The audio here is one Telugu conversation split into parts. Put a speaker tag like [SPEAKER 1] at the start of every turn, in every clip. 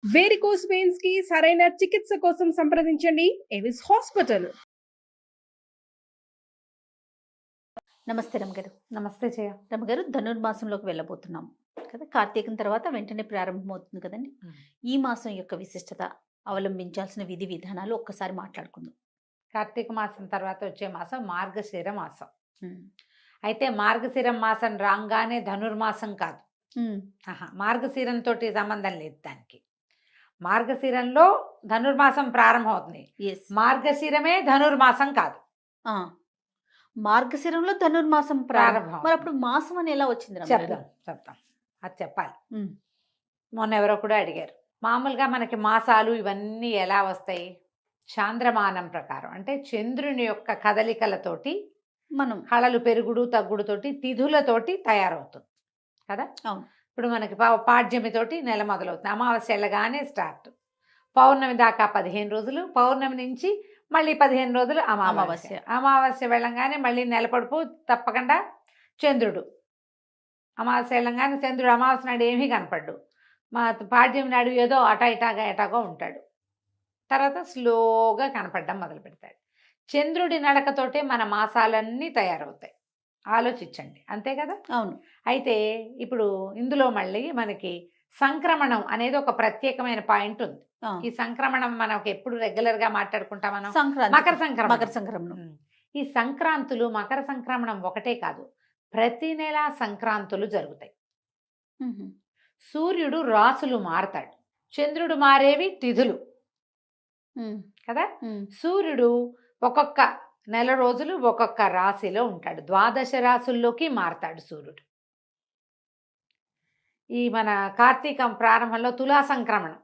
[SPEAKER 1] వేరికోస్ వెయిన్స్ కి సరైన చికిత్స కోసం సంప్రదించండి ఎవిస్ హాస్పిటల్.
[SPEAKER 2] నమస్తే రమగారు.
[SPEAKER 3] నమస్తే జయ.
[SPEAKER 2] రమగారు, ధనుర్మాసంలోకి వెళ్ళబోతున్నాం కదా. కార్తీకం తర్వాత వెంటనే ప్రారంభమవుతుంది కదండి. ఈ మాసం యొక్క విశిష్టత, అవలంబించాల్సిన విధి విధానాలు ఒక్కసారి మాట్లాడుకుందాం.
[SPEAKER 3] కార్తీక మాసం తర్వాత వచ్చే మాసం మార్గశిర మాసం. అయితే మార్గశిర మాసం రాగానే ధనుర్మాసం కాదు. మార్గశిరంతో సంబంధం లేదు దానికి. మార్గశిరంలో ధనుర్మాసం ప్రారంభం అవుతుంది. మార్గశిరమే ధనుర్మాసం కాదు.
[SPEAKER 2] మార్గశిరంలో ధనుర్మాసం ప్రారంభం. మరి అప్పుడు మాసం అని ఎలా వచ్చింది?
[SPEAKER 3] చెప్తాం అది చెప్పాలి. మొన్న ఎవరో కూడా అడిగారు, మామూలుగా మనకి మాసాలు ఇవన్నీ ఎలా వస్తాయి? చాంద్రమానం ప్రకారం, అంటే చంద్రుని యొక్క కదలికలతోటి మనం హళలు పెరుగుడు తగ్గుడుతోటి తిథులతోటి తయారవుతుంది కదా.
[SPEAKER 2] అవును.
[SPEAKER 3] ఇప్పుడు మనకి పాడ్యమితోటి నెల మొదలవుతుంది. అమావాస్య వెళ్ళగానే స్టార్ట్. పౌర్ణమి దాకా 15 రోజులు, పౌర్ణమి నుంచి మళ్ళీ 15 రోజులు అమావాస్య. అమావాస్య వెళ్ళంగానే మళ్ళీ నెలపడుపు తప్పకుండా చంద్రుడు. అమావాస్య వెళ్ళంగానే చంద్రుడు అమావాస్య నాడు ఏమీ కనపడ్డు. మా పాడ్యం నాడు ఏదో ఎటాగో ఉంటాడు. తర్వాత స్లోగా కనపడడం మొదలు పెడతాడు. చంద్రుడి నడకతోటే మన మాసాలన్నీ తయారవుతాయి. ఆలోచించండి, అంతే కదా.
[SPEAKER 2] అవును.
[SPEAKER 3] అయితే ఇప్పుడు ఇందులో మళ్ళీ మనకి సంక్రమణం అనేది ఒక ప్రత్యేకమైన పాయింట్ ఉంది. ఈ సంక్రమణం మనకు ఎప్పుడు రెగ్యులర్ గా మాట్లాడుకుంటాం మనం. మకర సంక్రమణం. ఈ సంక్రాంతులు, మకర సంక్రమణం ఒకటే కాదు, ప్రతి నెల సంక్రాంతులు జరుగుతాయి. సూర్యుడు రాసులు మారతాడు, చంద్రుడు మారేవి తిథులు కదా. సూర్యుడు ఒక్కొక్క నెల రోజులు ఒక్కొక్క రాశిలో ఉంటాడు. 12 రాశుల్లోకి మారతాడు సూర్యుడు. ఈ మన కార్తీకం ప్రారంభంలో తులా సంక్రమణం,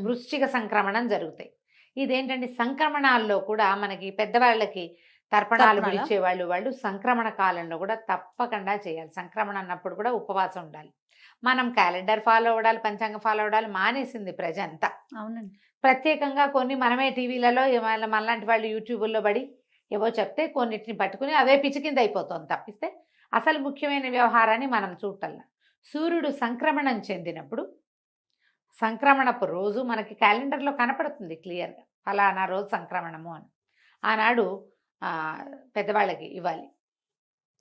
[SPEAKER 3] వృశ్చిక సంక్రమణం జరుగుతాయి. ఇదేంటంటే సంక్రమణాల్లో కూడా మనకి పెద్దవాళ్ళకి తర్పణాలు పిలిచే వాళ్ళు సంక్రమణ కాలంలో కూడా తప్పకుండా చేయాలి. సంక్రమణ అన్నప్పుడు కూడా ఉపవాసం ఉండాలి. మనం క్యాలెండర్ ఫాలో అవ్వాలి, పంచాంగం ఫాలో అవ్వాలి మానేసింది ప్రజ అంతా.
[SPEAKER 2] అవునండి.
[SPEAKER 3] ప్రత్యేకంగా కొన్ని మనమే టీవీలలో మనలాంటి వాళ్ళు యూట్యూబుల్లో పడి ఏవో చెప్తే కొన్నిటిని పట్టుకుని అవే పిచ్చి కింద అయిపోతుంది తప్పిస్తే అసలు ముఖ్యమైన వ్యవహారాన్ని మనం చూడటల్లా. సూర్యుడు సంక్రమణం చెందినప్పుడు సంక్రమణపు రోజు మనకి క్యాలెండర్లో కనపడుతుంది క్లియర్గా, ఫలానా రోజు సంక్రమణము అని. ఆనాడు పెద్దవాళ్ళకి ఇవ్వాలి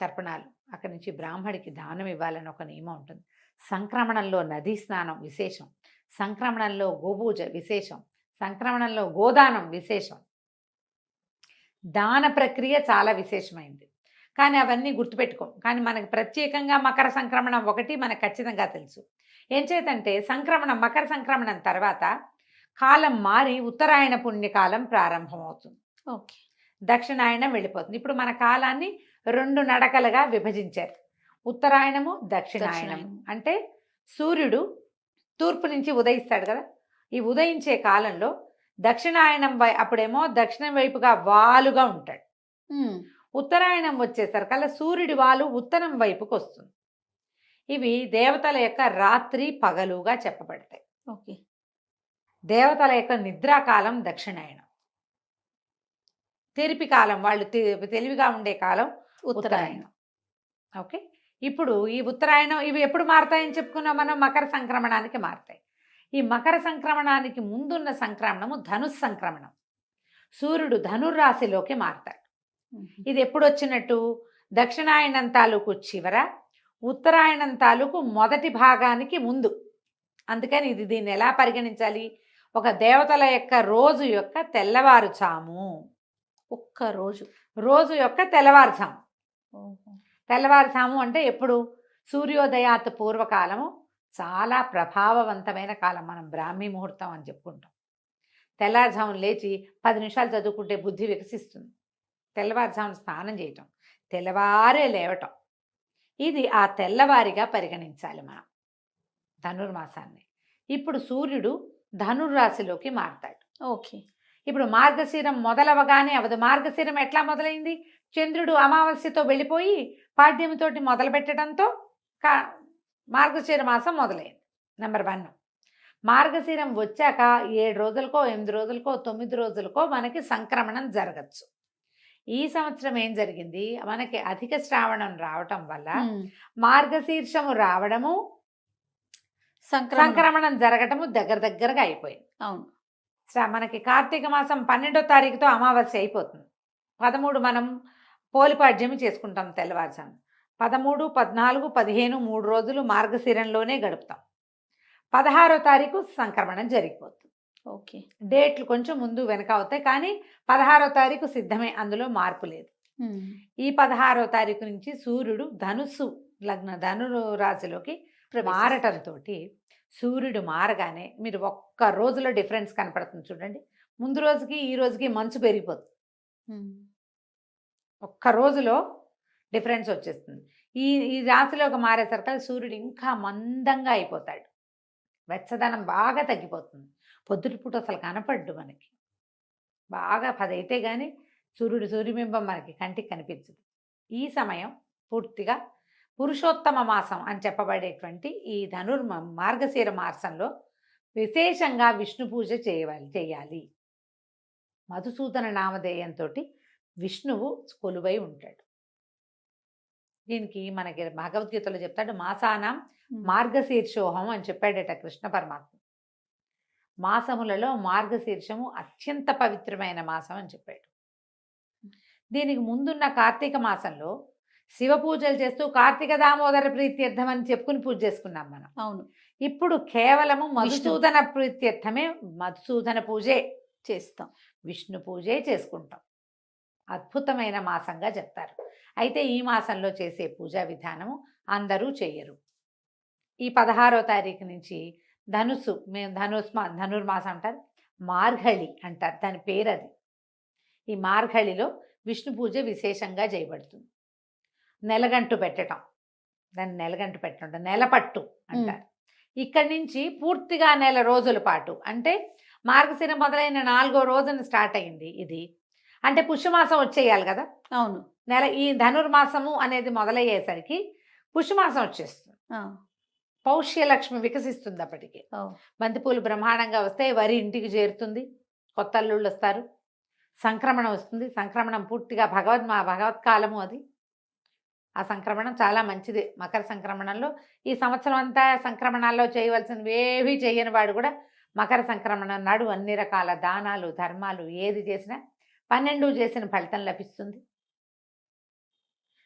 [SPEAKER 3] తర్పణాలు, అక్కడి నుంచి బ్రాహ్మడికి దానం ఇవ్వాలని ఒక నియమం ఉంటుంది. సంక్రమణంలో నదీ స్నానం విశేషం, సంక్రమణంలో గోపూజ విశేషం, సంక్రమణంలో గోదానం విశేషం. దాన ప్రక్రియ చాలా విశేషమైంది. కానీ అవన్నీ గుర్తుపెట్టుకోం. కానీ మనకి ప్రత్యేకంగా మకర సంక్రమణం ఒకటి మనకు ఖచ్చితంగా తెలుసు. ఏం చేతంటే సంక్రమణం, మకర సంక్రమణం తర్వాత కాలం మారి ఉత్తరాయణ పుణ్యకాలం ప్రారంభమవుతుంది.
[SPEAKER 2] ఓకే.
[SPEAKER 3] దక్షిణాయనం వెళ్ళిపోతుంది. ఇప్పుడు మన కాలాన్ని 2 నడకలుగా విభజించారు, ఉత్తరాయణము దక్షిణాయనము. అంటే సూర్యుడు తూర్పు నుంచి ఉదయిస్తాడు కదా. ఈ ఉదయించే కాలంలో దక్షిణాయనం అప్పుడేమో దక్షిణం వైపుగా వాలుగా ఉంటాడు. ఉత్తరాయణం వచ్చేసరికల్లా సూర్యుడి వాలు ఉత్తరం వైపుకి వస్తుంది. ఇవి దేవతల యొక్క రాత్రి పగలుగా చెప్పబడతాయి.
[SPEAKER 2] ఓకే.
[SPEAKER 3] దేవతల యొక్క నిద్రాకాలం దక్షిణాయనం, తెరిపి కాలం, వాళ్ళు తెలివిగా ఉండే కాలం ఉత్తరాయణం. ఓకే. ఇప్పుడు ఈ ఉత్తరాయణం ఇవి ఎప్పుడు మారతాయని చెప్పుకున్నాం మనం, మకర సంక్రమణానికి మారతాయి. ఈ మకర సంక్రమణానికి ముందున్న సంక్రమణము ధనుస్ సంక్రమణం. సూర్యుడు ధనుర్రాశిలోకి మారతాడు. ఇది ఎప్పుడు వచ్చినట్టు, దక్షిణాయనం తాలూకు చివర, ఉత్తరాయణం తాలూకు మొదటి భాగానికి ముందు. అందుకని దీన్ని ఎలా పరిగణించాలి, ఒక దేవతల యొక్క రోజు యొక్క తెల్లవారుజాము.
[SPEAKER 2] ఒక్క
[SPEAKER 3] రోజు యొక్క తెల్లవారుజాము. తెల్లవారుజాము అంటే ఎప్పుడు, సూర్యోదయాత్ పూర్వకాలము చాలా ప్రభావవంతమైన కాలం. మనం బ్రాహ్మీ ముహూర్తం అని చెప్పుకుంటాం. తెల్లవారుజామును లేచి 10 నిమిషాలు చదువుకుంటే బుద్ధి వికసిస్తుంది. తెల్లవారుజామును స్నానం చేయటం, తెల్లవారే లేవటం, ఇది ఆ తెల్లవారిగా పరిగణించాలి మనం ధనుర్మాసాన్ని. ఇప్పుడు సూర్యుడు ధనుర్రాశిలోకి మారతాడు.
[SPEAKER 2] ఓకే.
[SPEAKER 3] ఇప్పుడు మార్గశిరం మొదలవగానే అవదు. మార్గశిరం ఎట్లా మొదలైంది, చంద్రుడు అమావాస్యతో వెళ్ళిపోయి పాడ్యమితోటి మొదలు పెట్టడంతో మార్గశిర మాసం మొదలైంది. నెంబర్ 1. మార్గశిరం వచ్చాక 7 రోజులకో 8 రోజులకో 9 రోజులకో మనకి సంక్రమణం జరగచ్చు. ఈ సంవత్సరం ఏం జరిగింది, మనకి అధిక శ్రావణం రావటం వల్ల మార్గశీర్షము రావడము, సంక్రమణం జరగటము దగ్గరగా అయిపోయింది.
[SPEAKER 2] అవును.
[SPEAKER 3] మనకి కార్తీక మాసం 12వ తారీఖుతో అమావాస్య అయిపోతుంది. 13 మనం పోలిపాడ్యమి చేసుకుంటాం తెల్లవారుజాము. 13, 14, 15 3 రోజులు మార్గశిరంలోనే గడుపుతాం. 16వ తారీఖు సంక్రమణం జరిగిపోతుంది.
[SPEAKER 2] ఓకే.
[SPEAKER 3] డేట్లు కొంచెం ముందు వెనక అవుతాయి, కానీ 16వ తారీఖు సిద్ధమే, అందులో మార్పు లేదు. ఈ 16వ తారీఖు నుంచి సూర్యుడు ధను రాశిలోకి మారటంతో సూర్యుడు మారగానే మీరు ఒక్క రోజులో డిఫరెన్స్ కనపడుతుంది చూడండి. ముందు రోజుకి ఈ రోజుకి మంచు పెరిగిపోతుంది. ఒక్క రోజులో డిఫరెన్స్ వచ్చేస్తుంది. ఈ రాశిలోకి మారేసరికి సూర్యుడు ఇంకా మందంగా అయిపోతాడు. వెచ్చదనం బాగా తగ్గిపోతుంది. పొద్దుటిపూట అసలు కనపడ్డు మనకి. బాగా 10 అయితే కానీ సూర్యబింబం మనకి కంటికి కనిపించదు. ఈ సమయం పూర్తిగా పురుషోత్తమ మాసం అని చెప్పబడేటువంటి ఈ మార్గశిర మాసంలో విశేషంగా విష్ణు పూజ చేయాలి. మధుసూదన నామధేయంతో విష్ణువు కొలువై ఉంటాడు. దీనికి మనకి భగవద్గీతలో చెప్తాడు, మాసానం మార్గశీర్షోహం అని చెప్పాడట కృష్ణ పరమాత్మ. మాసములలో మార్గశీర్షము అత్యంత పవిత్రమైన మాసం అని చెప్పాడు. దీనికి ముందున్న కార్తీక మాసంలో శివ పూజలు చేస్తూ కార్తీక దామోదర ప్రీత్యర్థం అని చెప్పుకుని పూజ చేసుకున్నాం మనం.
[SPEAKER 2] అవును.
[SPEAKER 3] ఇప్పుడు కేవలము మధుసూదన ప్రీత్యర్థమే, మధుసూదన పూజే
[SPEAKER 2] చేస్తాం,
[SPEAKER 3] విష్ణు పూజే చేసుకుంటాం. అద్భుతమైన మాసంగా చెప్తారు. అయితే ఈ మాసంలో చేసే పూజా విధానము అందరూ చేయరు. ఈ 16వ తారీఖు నుంచి ధనుర్మాసం అంటారు, మార్గళి అంటారు, దాని పేరు అది. ఈ మార్గళిలో విష్ణు పూజ విశేషంగా చేయబడుతుంది. నెలగంటు పెట్టడం, దాన్ని నెలపట్టు అంటారు. ఇక్కడి నుంచి పూర్తిగా నెల రోజుల పాటు, అంటే మార్గశిర మొదలైన 4వ రోజున స్టార్ట్ అయింది ఇది. అంటే పుష్యమాసం వచ్చేయాలి కదా.
[SPEAKER 2] అవును.
[SPEAKER 3] ఈ ధనుర్మాసము అనేది మొదలయ్యేసరికి పుష్యమాసం వచ్చేస్తుంది. పౌష్యలక్ష్మి వికసిస్తుంది. అప్పటికి బంతిపూలు బ్రహ్మాండంగా వస్తాయి, వరి ఇంటికి చేరుతుంది, కొత్త అల్లుళ్ళు వస్తారు, సంక్రమణం వస్తుంది. సంక్రమణం పూర్తిగా భగవత్కాలము అది. ఆ సంక్రమణం చాలా మంచిది. మకర సంక్రమణంలో ఈ సంవత్సరం అంతా సంక్రమణాల్లో చేయవలసినవి ఏవి చేయని వాడు కూడా మకర సంక్రమణం నాడు అన్ని రకాల దానాలు ధర్మాలు ఏది చేసినా 12 చేసిన ఫలితం లభిస్తుంది.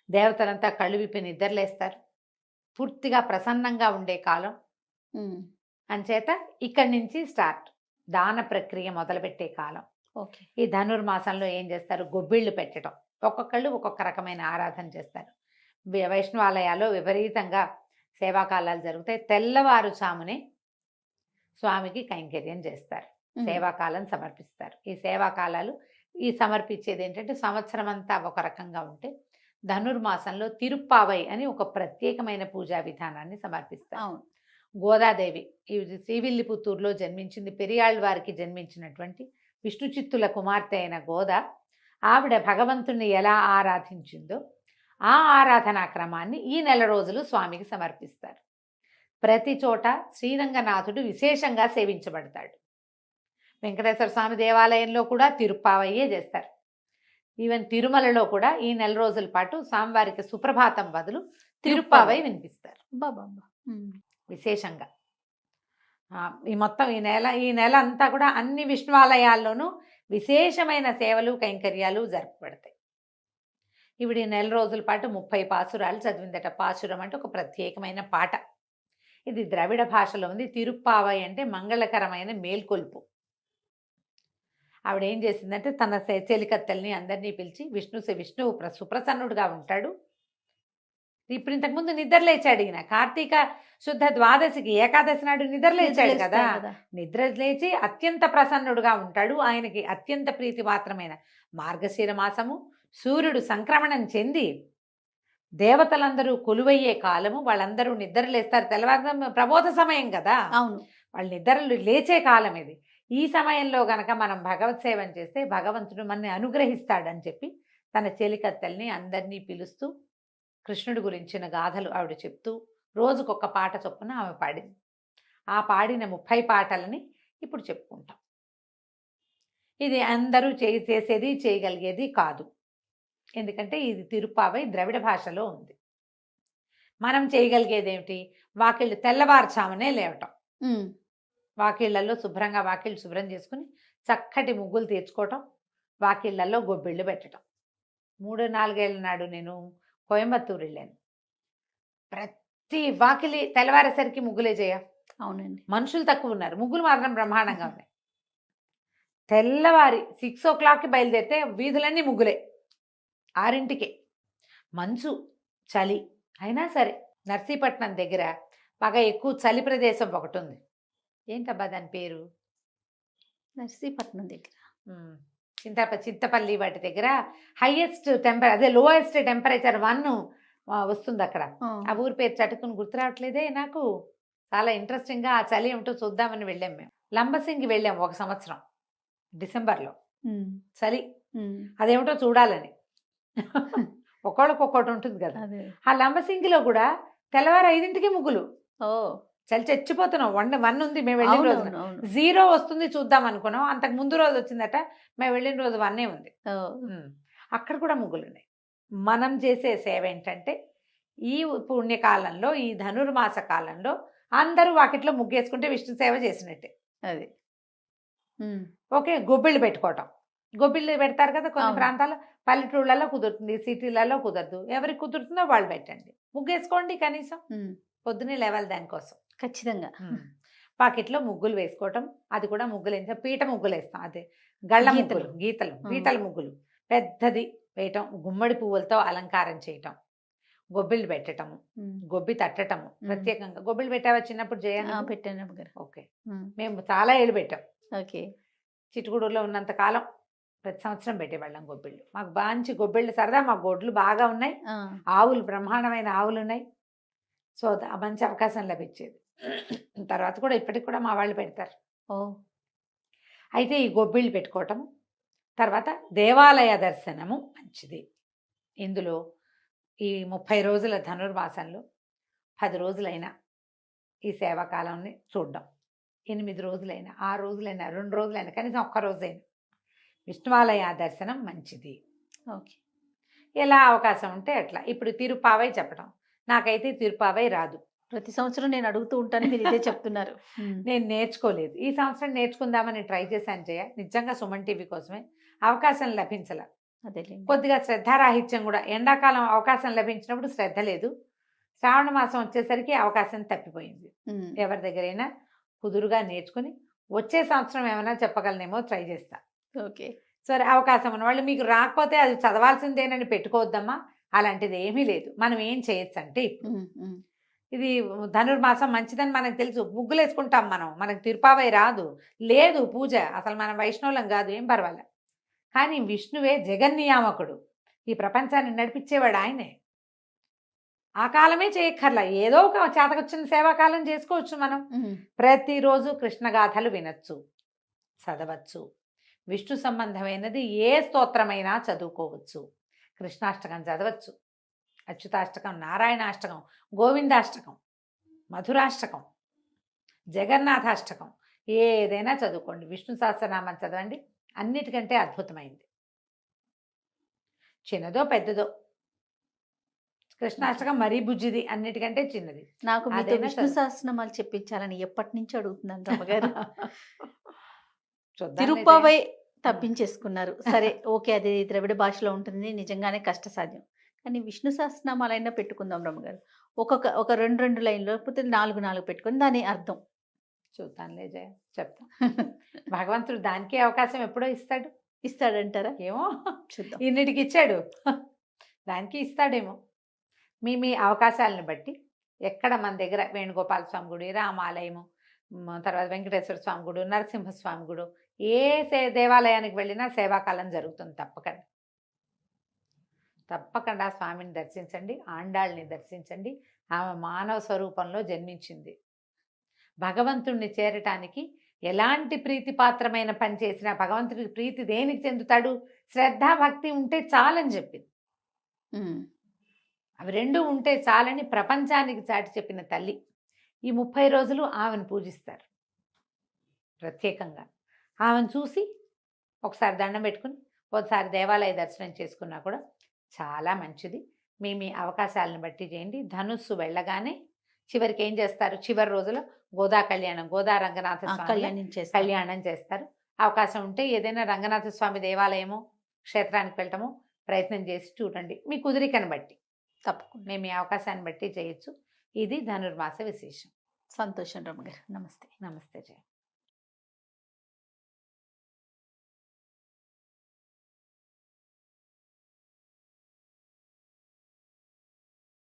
[SPEAKER 3] దేవతలంతా కళ్ళు విప్పి నిద్రలేస్తారు. పూర్తిగా ప్రసన్నంగా ఉండే కాలం. అంచేత ఇక్కడి నుంచి స్టార్ట్ దాన ప్రక్రియ మొదలుపెట్టే కాలం.
[SPEAKER 2] ఓకే.
[SPEAKER 3] ఈ ధనుర్మాసంలో ఏం చేస్తారు, గొబ్బిళ్ళు పెట్టడం. ఒక్కొక్కళ్ళు ఒక్కొక్క రకమైన ఆరాధన చేస్తారు. వైష్ణవాలయాల్లో విపరీతంగా సేవాకాలాలు జరుగుతాయి. తెల్లవారుజామునే స్వామికి కైంకర్యం చేస్తారు, సేవాకాలం సమర్పిస్తారు. ఈ సేవాకాలాలు సమర్పించేది ఏంటంటే సంవత్సరం అంతా ఒక రకంగా ఉంటే ధనుర్మాసంలో తిరుప్పావై అని ఒక ప్రత్యేకమైన పూజా విధానాన్ని సమర్పిస్తారు. గోదాదేవి ఈ శ్రీవిల్లిపుత్తూరులో జన్మించింది. పెరియాళ్ళవారికి జన్మించినటువంటి విష్ణు చిత్తుల కుమార్తె అయిన గోద, ఆవిడ భగవంతుణ్ణి ఎలా ఆరాధించిందో ఆ ఆరాధనా క్రమాన్ని ఈ నెల రోజులు స్వామికి సమర్పిస్తారు. ప్రతి చోట శ్రీరంగనాథుడు విశేషంగా సేవించబడతాడు. వెంకటేశ్వర స్వామి దేవాలయంలో కూడా తిరుప్పావయ్యే చేస్తారు. ఈవెన్ తిరుమలలో కూడా ఈ నెల రోజుల పాటు స్వామివారికి సుప్రభాతం బదులు తిరుప్పావై వినిపిస్తారు విశేషంగా. ఈ నెల అంతా కూడా అన్ని విష్ణువాలయాల్లోనూ విశేషమైన సేవలు కైంకర్యాలు జరపబడతాయి. ఈవిడ ఈ నెల రోజుల పాటు 30 పాసురాలు చదివిందట. పాసురం అంటే ఒక ప్రత్యేకమైన పాట. ఇది ద్రవిడ భాషలో ఉంది. తిరుప్పావై అంటే మంగళకరమైన మేల్కొల్పు. ఆవిడ ఏం చేసిందంటే తన చెలికత్తెల్ని అందరినీ పిలిచి విష్ణువు సుప్రసన్నుడుగా ఉంటాడు. ఇప్పుడు ఇంతకుముందు నిద్రలేచాడు ఈయన. కార్తీక శుద్ధ ద్వాదశికి ఏకాదశి నాడు నిద్రలేచాడు కదా. నిద్రలేచి అత్యంత ప్రసన్నుడుగా ఉంటాడు. ఆయనకి అత్యంత ప్రీతిపాత్రమైన మార్గశిర మాసము, సూర్యుడు సంక్రమణం చెంది దేవతలందరూ కొలువయ్యే కాలము. వాళ్ళందరూ నిద్రలేస్తారు. తెల్లవారు ప్రబోధ సమయం కదా.
[SPEAKER 2] అవును.
[SPEAKER 3] వాళ్ళు నిద్రలు లేచే కాలం ఇది. ఈ సమయంలో గనక మనం భగవత్ సేవం చేస్తే భగవంతుడు మనని అనుగ్రహిస్తాడని చెప్పి తన చెలికత్తెల్ని అందరినీ పిలుస్తూ కృష్ణుడి గురించిన గాథలు ఆవిడ చెప్తూ రోజుకొక పాట చొప్పున ఆమె పాడింది. ఆ పాడిన 30 పాటలని ఇప్పుడు చెప్పుకుంటాం. ఇది అందరూ చేసేది చేయగలిగేది కాదు. ఎందుకంటే ఇది తిరుప్పావై ద్రవిడ భాషలో ఉంది. మనం చేయగలిగేది ఏమిటి, వాకిళ్ళు తెల్లవారుజామునే లేవటం.
[SPEAKER 2] ఉమ్,
[SPEAKER 3] వాకిళ్లలో శుభ్రంగా వాకిళ్ళు శుభ్రం చేసుకుని చక్కటి ముగ్గులు తెచ్చుకోవటం, వాకిళ్లలో గొబ్బిళ్ళు పెట్టడం. 3-4 ఏళ్ళ నాడు నేను కోయంబత్తూరు వెళ్ళాను. ప్రతి వాకిలి తెల్లవారేసరికి ముగ్గులే చేయ.
[SPEAKER 2] అవునండి.
[SPEAKER 3] మనుషులు తక్కువ ఉన్నారు, ముగ్గులు మాత్రం బ్రహ్మాండంగా ఉన్నాయి. తెల్లవారి 6 o'clockకి బయలుదేరితే వీధులన్నీ ముగ్గులే. 6ంటికే మంచు, చలి అయినా సరే నర్సీపట్నం దగ్గర బాగా ఎక్కువ చలి ప్రదేశం ఒకటి ఉంది. ఏంటబ్బా దాని పేరు?
[SPEAKER 2] నర్సీపట్నం దగ్గర
[SPEAKER 3] చింతపల్లి వాటి దగ్గర హైయెస్ట్ అదే లోయెస్ట్ టెంపరేచర్ 1 వస్తుంది అక్కడ. ఆ ఊరి పేరు చటుకుని గుర్తు రావట్లేదే నాకు. చాలా ఇంట్రెస్టింగ్గా ఆ చలి ఏమిటో చూద్దామని వెళ్ళాం మేము. లంబసింగి వెళ్ళాం 1 సంవత్సరం డిసెంబర్లో. చలి అదేమిటో చూడాలని. ఒక్కొక్కటి ఉంటుంది కదా. ఆ లంబసింగిలో కూడా తెల్లవారు 5ంటికి ముగ్గులు.
[SPEAKER 2] ఓ
[SPEAKER 3] చలి చచ్చిపోతున్నాం. 1 ఉంది మేము వెళ్ళిన రోజున. 0 వస్తుంది చూద్దాం అనుకున్నాం. అంతకు ముందు రోజు వచ్చిందట, మేము వెళ్ళిన రోజు 1 ఉంది. అక్కడ కూడా ముగ్గులు ఉన్నాయి. మనం చేసే సేవ ఏంటంటే ఈ పుణ్యకాలంలో, ఈ ధనుర్మాస కాలంలో అందరూ వాకిట్లో ముగ్గేసుకుంటే విష్ణు సేవ చేసినట్టే.
[SPEAKER 2] అది
[SPEAKER 3] ఓకే. గొబ్బిళ్ళు పెట్టుకోవటం. గొబ్బిళ్ళు పెడతారు కదా కొన్ని ప్రాంతాల్లో. పల్లెటూళ్ళలో కుదురుతుంది, సిటీలలో కుదరదు. ఎవరికి కుదురుతుందో వాళ్ళు పెట్టండి. ముగ్గేసుకోండి కనీసం. పొద్దునే లేవాలి దానికోసం.
[SPEAKER 2] ఖచ్చితంగా.
[SPEAKER 3] పాకెట్లో ముగ్గులు వేసుకోవటం. అది కూడా ముగ్గులు వేస్తాం, పీట ముగ్గులు వేస్తాం. అదే గళ్ళ ముగ్గులు, గీతల ముగ్గులు పెద్దది వేయటం, గుమ్మడి పువ్వులతో అలంకారం చేయటం, గొబ్బిళ్ళు పెట్టటము, గొబ్బి తట్టటము. ప్రత్యేకంగా గొబ్బిళ్ళు పెట్టావా చిన్నప్పుడు?
[SPEAKER 2] పెట్టాను.
[SPEAKER 3] ఓకే. మేము చాలా ఏళ్ళు పెట్టాం.
[SPEAKER 2] ఓకే.
[SPEAKER 3] చిట్టుగూడూరులో ఉన్నంత కాలం ప్రతి సంవత్సరం పెట్టేవాళ్ళం గొబ్బిళ్ళు. మాకు మంచి గొబ్బిళ్ళు సరదా. మా గొడ్లు బాగా ఉన్నాయి, ఆవులు బ్రహ్మాండమైన ఆవులు ఉన్నాయి. సో మంచి అవకాశం లభించేది. తర్వాత కూడా ఇప్పటికి కూడా మా వాళ్ళు పెడతారు. అయితే ఈ గొబ్బిళ్ళు పెట్టుకోవటం, తర్వాత దేవాలయ దర్శనము మంచిది. ఇందులో ఈ 30 రోజుల ధనుర్మాసంలో 10 రోజులైనా ఈ సేవాకాలాన్ని చూడడం, 8 రోజులైనా, 6 రోజులైనా, 2 రోజులైనా, కనీసం 1 రోజైనా విష్ణువాలయ దర్శనం మంచిది.
[SPEAKER 2] ఓకే.
[SPEAKER 3] ఎలా అవకాశం ఉంటే అట్లా. ఇప్పుడు తిరుపావై చెప్పడం, నాకైతే తిరుపావై రాదు.
[SPEAKER 2] ప్రతి సంవత్సరం నేను అడుగుతూ ఉంటాను, మీరు ఇదే చెప్తున్నారు.
[SPEAKER 3] నేను నేర్చుకోలేదు. ఈ సంవత్సరం నేర్చుకుందామని ట్రై చేశాను జయ. నిజంగా సుమన్ టీవీ కోసమే. అవకాశం లభించల.
[SPEAKER 2] అదే
[SPEAKER 3] కొద్దిగా శ్రద్ధారాహిత్యం కూడా. ఎండాకాలం అవకాశం లభించినప్పుడు శ్రద్ధ లేదు. శ్రావణ మాసం వచ్చేసరికి అవకాశం తప్పిపోయింది. ఎవరి దగ్గరైనా కుదురుగా నేర్చుకుని వచ్చే సంవత్సరం ఏమైనా చెప్పగలనేమో ట్రై చేస్తా.
[SPEAKER 2] ఓకే.
[SPEAKER 3] సరే, అవకాశం ఉన్న వాళ్ళు మీకు రాకపోతే అది చదవాల్సిందేనని పెట్టుకోవద్దమ్మా. అలాంటిది ఏమీ లేదు. మనం ఏం చేయొచ్చు అంటే, ఇది ధనుర్మాసం మంచిదని మనకు తెలుసు, ముగ్గులు వేసుకుంటాం మనం. మనకు తిరుపావై రాదు, లేదు పూజ, అసలు మనం వైష్ణవులం కాదు, ఏం పర్వాలే. కానీ విష్ణువే జగన్నియామకుడు, ఈ ప్రపంచాన్ని నడిపించేవాడు ఆయనే. ఆ కాలమే చేయక్కర్లా, ఏదో ఒక చేతకొచ్చిన సేవాకాలం చేసుకోవచ్చు మనం. ప్రతిరోజు కృష్ణగాథలు వినొచ్చు, చదవచ్చు. విష్ణు సంబంధమైనది ఏ స్తోత్రమైనా చదువుకోవచ్చు. కృష్ణాష్టకం చదవచ్చు, అచ్యుతాష్టకం, నారాయణాష్టకం, గోవిందాష్టకం, మధురాష్టకం, జగన్నాథాష్టకం, ఏదైనా చదువుకోండి. విష్ణు సహస్రనామం చదవండి, అన్నిటికంటే అద్భుతమైంది. చిన్నదో పెద్దదో, కృష్ణాష్టకం మరీ బుజ్జిది, అన్నిటికంటే చిన్నది.
[SPEAKER 2] నాకు విష్ణు సహస్రనామాలు చెప్పించాలని ఎప్పటి నుంచి అడుగుతున్నాను రమ్మగారు. తిరుపావై తప్పించేసుకున్నారు. సరే, ఓకే, అది ద్రవిడ భాషలో ఉంటుంది, నిజంగానే కష్టసాధ్యం. కానీ విష్ణు సహస్రనామాలైనా పెట్టుకుందాం రమ్మగారు. ఒక 2 లైన్లు, లేకపోతే 4 పెట్టుకుని దాని అర్థం
[SPEAKER 3] చూద్దాంలే జయ, చెప్తా. భగవంతుడు దానికే అవకాశం ఎప్పుడో
[SPEAKER 2] ఇస్తాడంటారా?
[SPEAKER 3] ఏమో,
[SPEAKER 2] చూద్దాం.
[SPEAKER 3] ఇన్నిటికి ఇచ్చాడు, దానికి ఇస్తాడేమో. మీ అవకాశాలను బట్టి ఎక్కడ మన దగ్గర వేణుగోపాల స్వామి గుడి, రామాలయము, తర్వాత వెంకటేశ్వర స్వామి గుడి, నరసింహస్వామి గుడి, ఏ దేవాలయానికి వెళ్ళినా సేవాకాలం జరుగుతుంది. తప్పకుండా స్వామిని దర్శించండి, ఆండాళ్ళని దర్శించండి. ఆమె మానవ స్వరూపంలో జన్మించింది. భగవంతుణ్ణి చేరటానికి ఎలాంటి ప్రీతిపాత్రమైన పని చేసినా భగవంతుడికి ప్రీతి దేనికి చెందుతాడు? శ్రద్ధ, భక్తి ఉంటే చాలని చెప్పింది. అవి 2 ఉంటే చాలని ప్రపంచానికి చాటి చెప్పిన తల్లి. ఈ 30 రోజులు ఆమెను పూజిస్తారు ప్రత్యేకంగా. ఆమెను చూసి ఒకసారి దండం పెట్టుకుని ఒకసారి దేవాలయ దర్శనం చేసుకున్నా కూడా చాలా మంచిది. మీ అవకాశాలను బట్టి చేయండి. ధనుస్సు వెళ్ళగానే చివరికి ఏం చేస్తారు, చివరి రోజులో గోదా కళ్యాణం, గోదా రంగనాథ స్వామి
[SPEAKER 2] కళ్యాణం చేస్తారు.
[SPEAKER 3] కళ్యాణం చేస్తారు. అవకాశం ఉంటే ఏదైనా రంగనాథ స్వామి దేవాలయమో క్షేత్రానికి వెళ్ళటము ప్రయత్నం చేసి చూడండి, మీ కుదిరికను బట్టి.
[SPEAKER 2] తప్పకుండా.
[SPEAKER 3] మేము ఈ అవకాశాన్ని బట్టి చేయొచ్చు. ఇది ధనుర్మాస విశేషం.
[SPEAKER 2] సంతోషం రమ్మగారు. నమస్తే.
[SPEAKER 3] నమస్తే జయ.